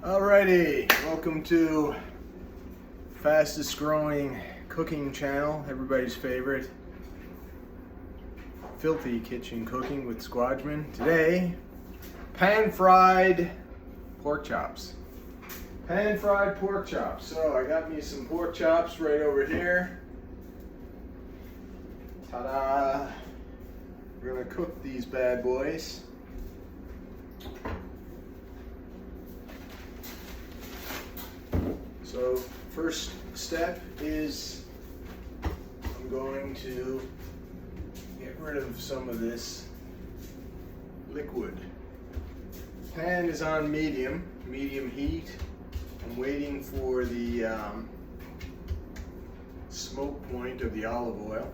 Alrighty, welcome to fastest growing cooking channel, everybody's favorite, Filthy Kitchen Cooking with Squadron. Today, pan-fried pork chops. Pan-fried pork chops. So I got me some pork chops right over here. Ta-da! We're gonna cook these bad boys. So first step is I'm going to get rid of some of this liquid. Pan is on medium heat. I'm waiting for the smoke point of the olive oil.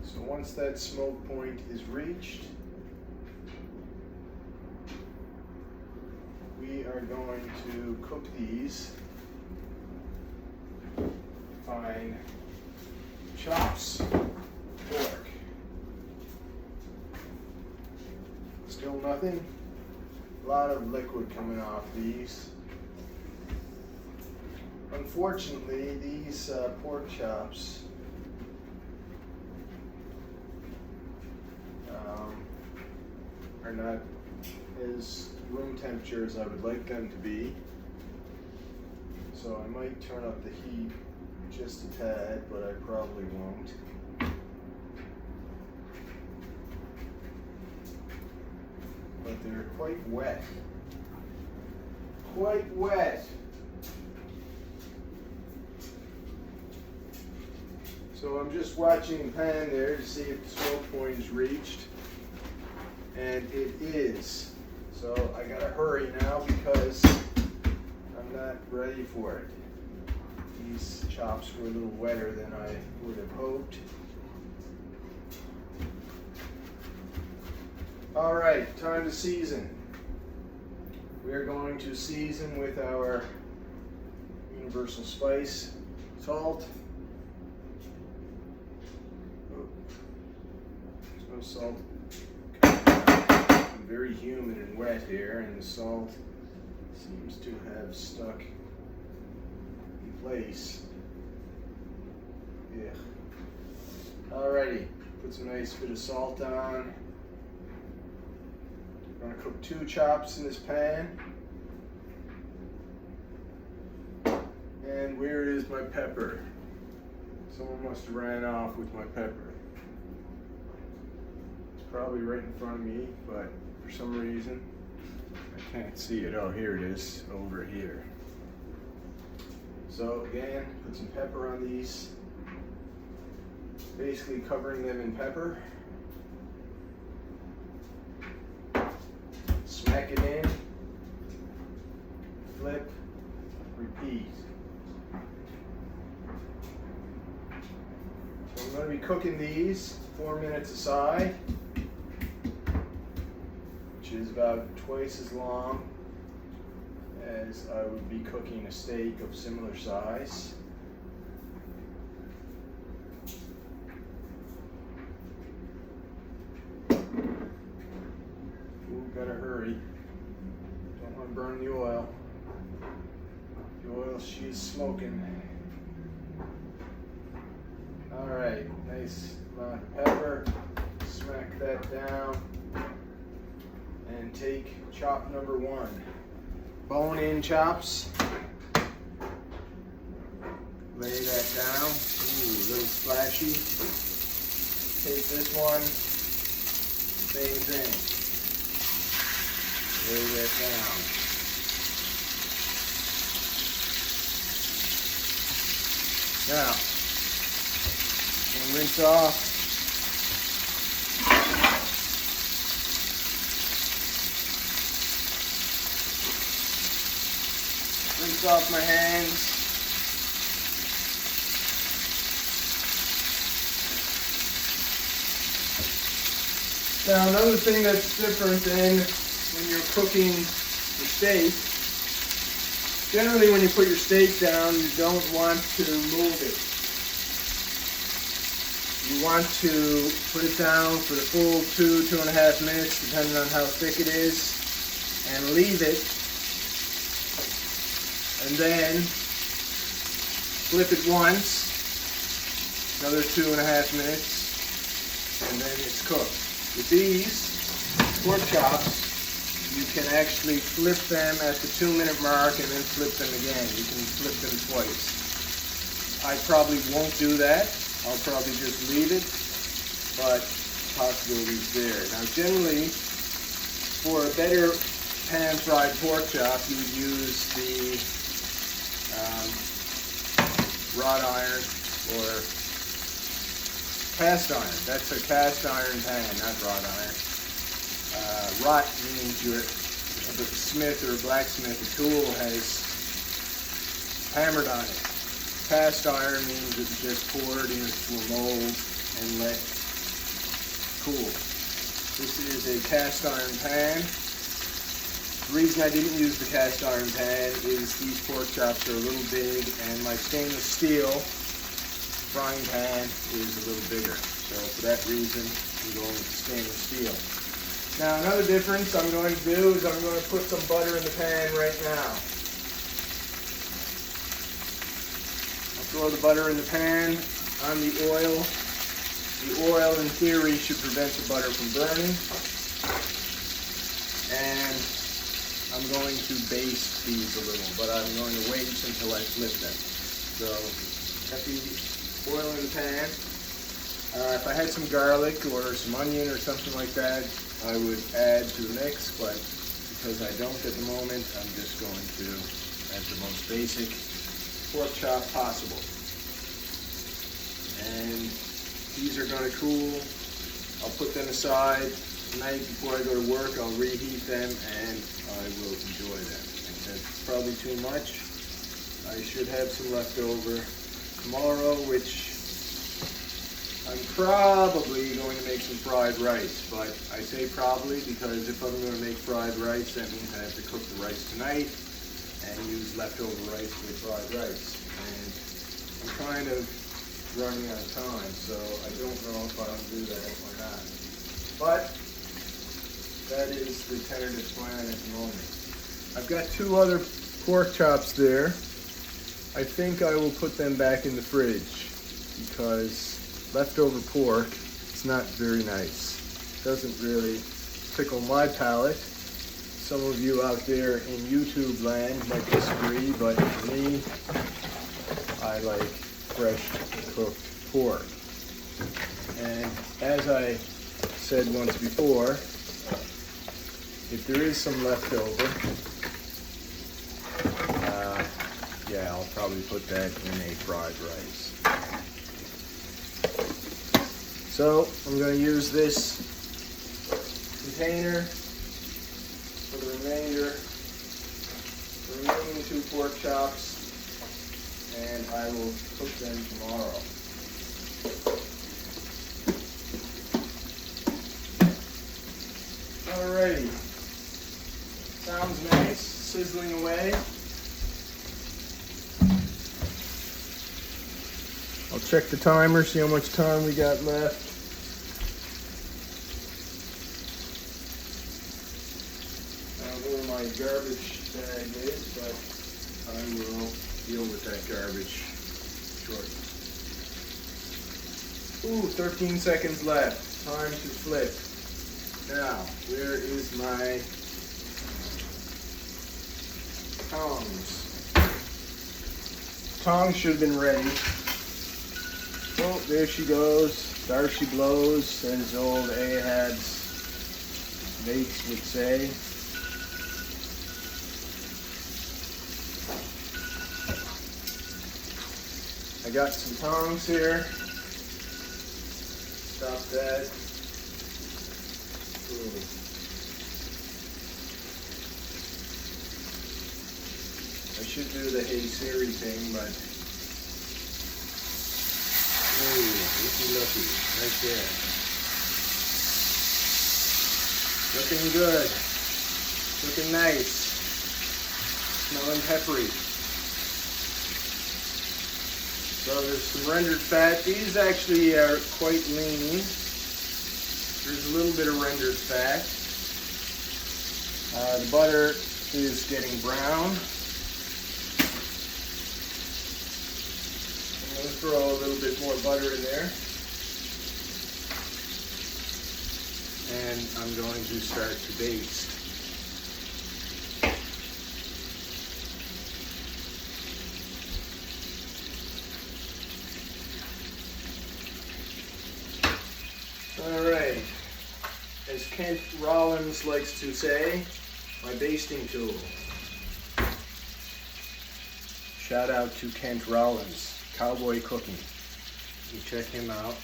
So once that smoke point is reached, we are going to cook these fine chops pork. Still nothing. A lot of liquid coming off these. Unfortunately, these pork chops are not as room temperature as I would like them to be. So I might turn up the heat just a tad, but I probably won't. But they're quite wet. Quite wet. So I'm just watching the pan there to see if the smoke point is reached. And it is. So I gotta hurry now because I'm not ready for it. These chops were a little wetter than I would have hoped. All right, time to season. We are going to season with our universal spice, salt. Oh, there's no salt. Very humid and wet here, and the salt seems to have stuck in place. Yeah. Alrighty, put some nice bit of salt on. I'm gonna cook 2 chops in this pan. And where is my pepper? Someone must have ran off with my pepper. It's probably right in front of me, but for some reason I can't see it. Oh, here it is, over here. So again, put some pepper on these, basically covering them in pepper. Smack it in, flip, repeat. So I'm going to be cooking these 4 minutes aside, which is about twice as long as I would be cooking a steak of similar size. Ooh, gotta hurry. Don't want to burn the oil. The oil, she is smoking. Alright, nice amount of pepper. Smack that down. And take chop number 1. Bone-in chops. Lay that down. Ooh, a little splashy. Take this one. Same thing. Lay that down. Now, rinse off. Rinse off my hands. Now another thing that's different than when you're cooking your steak, generally when you put your steak down, you don't want to move it. You want to put it down for the full 2.5 minutes, depending on how thick it is, and leave it, and then flip it once, another 2.5 minutes, and then it's cooked. With these pork chops, you can actually flip them at the 2-minute mark and then flip them again. You can flip them twice. I probably won't do that. I'll probably just leave it, but possibility's there. Now generally, for a better pan-fried pork chop, you would use the wrought iron or cast iron. That's a cast iron pan, not wrought iron. Wrought means you're a smith or a blacksmith. The tool has hammered on it. Cast iron means it's just poured into a mold and let cool. This is a cast iron pan. The reason I didn't use the cast iron pan is these pork chops are a little big, and my stainless steel frying pan is a little bigger. So for that reason, I'm going with the stainless steel. Now another difference I'm going to do is I'm going to put some butter in the pan right now. Throw the butter in the pan on the oil. The oil, in theory, should prevent the butter from burning. And I'm going to baste these a little, but I'm going to wait until I flip them. So, got the oil in the pan. If I had some garlic or some onion or something like that, I would add to the mix, but because I don't at the moment, I'm just going to add the most basic pork chop possible. And these are going to cool. I'll put them aside tonight before I go to work. I'll reheat them and I will enjoy them. And that's probably too much. I should have some left over tomorrow, which I'm probably going to make some fried rice. But I say probably because if I'm going to make fried rice, that means I have to cook the rice tonight and use leftover rice with fried rice. And I'm kind of running out of time, so I don't know if I'll do that or not. But that is the tentative plan at the moment. I've got 2 other pork chops there. I think I will put them back in the fridge because leftover pork is not very nice. It doesn't really tickle my palate. Some of you out there in YouTube land might disagree, but for me, I like fresh cooked pork. And as I said once before, if there is some leftover, yeah, I'll probably put that in a fried rice. So I'm going to use this container for the remaining 2 pork chops, and I will cook them tomorrow. Alrighty, sounds nice, sizzling away. I'll check the timer, see how much time we got left. I don't know where my garbage bag is, but I will deal with that garbage shortly. Ooh, 13 seconds left. Time to flip. Now, where is my tongs? Tongs should have been ready. Oh, there she goes. There she blows, as old Ahab's mates would say. I got some tongs here. Stop that. Ooh. I should do the Hey Siri thing, but looky, right there. Looking good. Looking nice. Smelling peppery. So there's some rendered fat. These actually are quite lean. There's a little bit of rendered fat. The butter is getting brown. I'm going to throw a little bit more butter in there. And I'm going to start to baste. Alright, as Kent Rollins likes to say, my basting tool. Shout out to Kent Rollins, Cowboy Cooking. You check him out.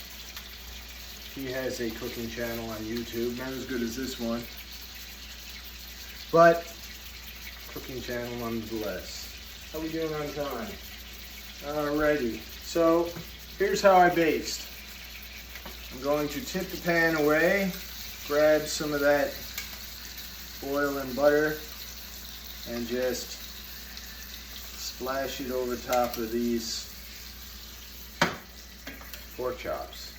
He has a cooking channel on YouTube, not as good as this one, but cooking channel nonetheless. How we doing on time? Alrighty, so here's how I baste. I'm going to tip the pan away, grab some of that oil and butter, and just splash it over top of these pork chops.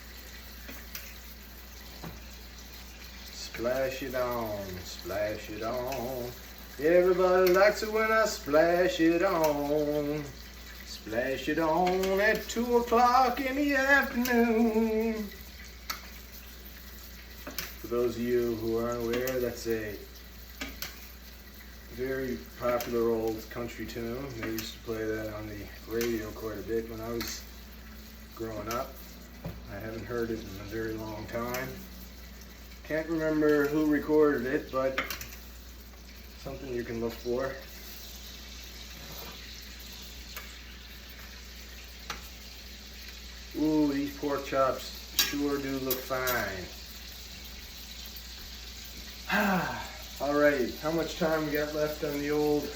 Splash it on, splash it on. Everybody likes it when I splash it on. Splash it on at 2 o'clock in the afternoon. For those of you who aren't aware, that's a very popular old country tune. They used to play that on the radio quite a bit when I was growing up. I haven't heard it in a very long time. Can't remember who recorded it, but something you can look for. Ooh, these pork chops sure do look fine. Alright, how much time we got left on the old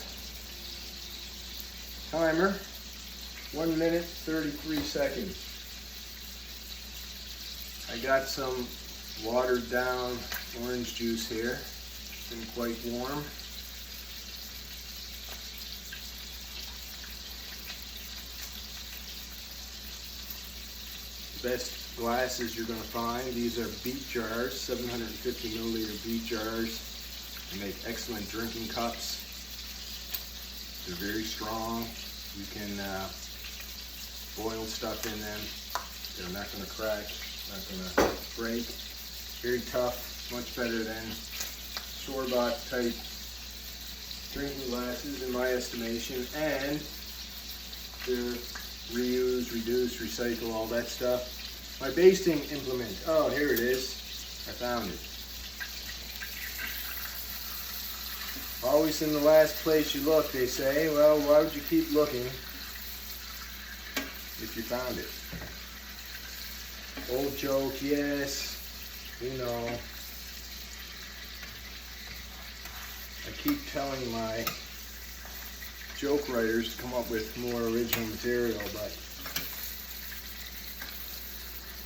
timer? 1 minute, 33 seconds. I got some watered down orange juice here. It's been quite warm. The best glasses you're going to find, these are beet jars, 750 milliliter beet jars. They make excellent drinking cups. They're very strong. You can boil stuff in them. They're not going to crack, not going to break. Very tough, much better than store-bought type drinking glasses in my estimation. And they're reuse, reduce, recycle, all that stuff. My basting implement, oh, here it is. I found it. Always in the last place you look, they say. Well, why would you keep looking if you found it? Old joke, yes, we know. I keep telling my joke writers to come up with more original material, but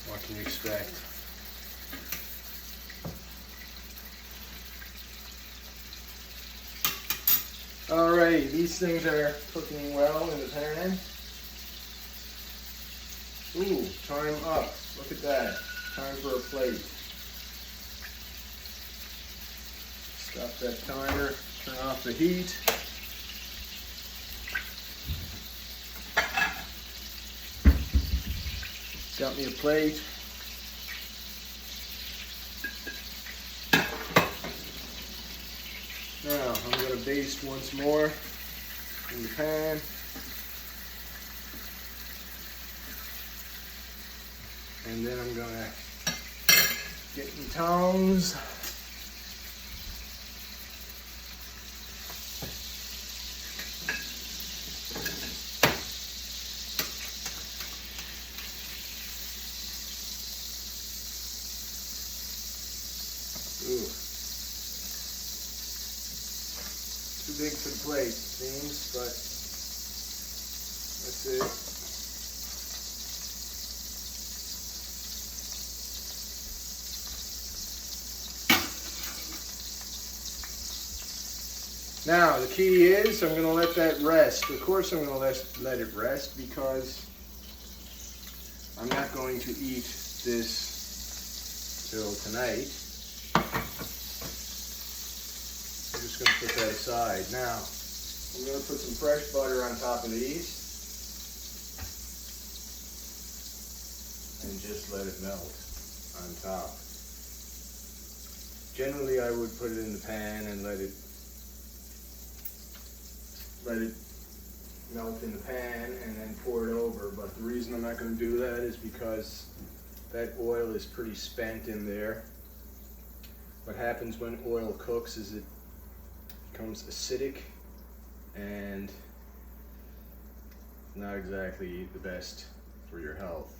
what can you expect? Alright, these things are cooking well in the pan. Ooh, time up. Look at that. Time for a plate. Stop that timer. Turn off the heat. Got me a plate. Now, I'm going to baste once more in the pan. And then I'm going to get me tongs. Ooh. Too big for the plate, seems, but that's it. Now, the key is I'm going to let that rest. Of course I'm going to let it rest because I'm not going to eat this till tonight. I'm just going to put that aside. Now, I'm going to put some fresh butter on top of these and just let it melt on top. Generally, I would put it in the pan and let it melt in the pan and then pour it over. But the reason I'm not going to do that is because that oil is pretty spent in there. What happens when oil cooks is it becomes acidic and not exactly the best for your health.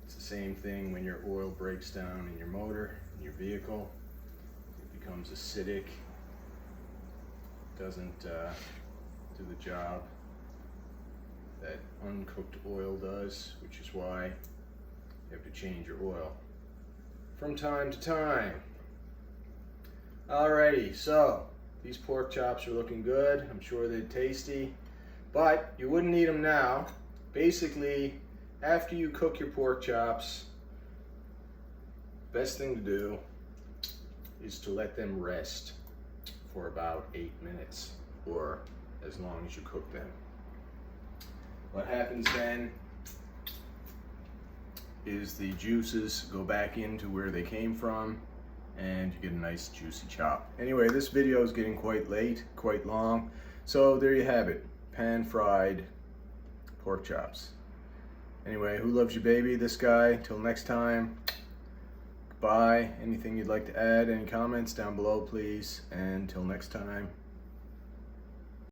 It's the same thing when your oil breaks down in your motor, in your vehicle. It becomes acidic, doesn't do the job that uncooked oil does, which is why you have to change your oil from time to time. Alrighty, so these pork chops are looking good. I'm sure they're tasty, but you wouldn't eat them now. Basically, after you cook your pork chops, best thing to do is to let them rest for about 8 minutes, or as long as you cook them. What happens then is the juices go back into where they came from and you get a nice juicy chop. Anyway, this video is getting quite late, quite long, so there you have it, pan fried pork chops. Anyway, who loves you, baby? This guy. Till next time, goodbye. Anything you'd like to add, any comments down below, please, and till next time.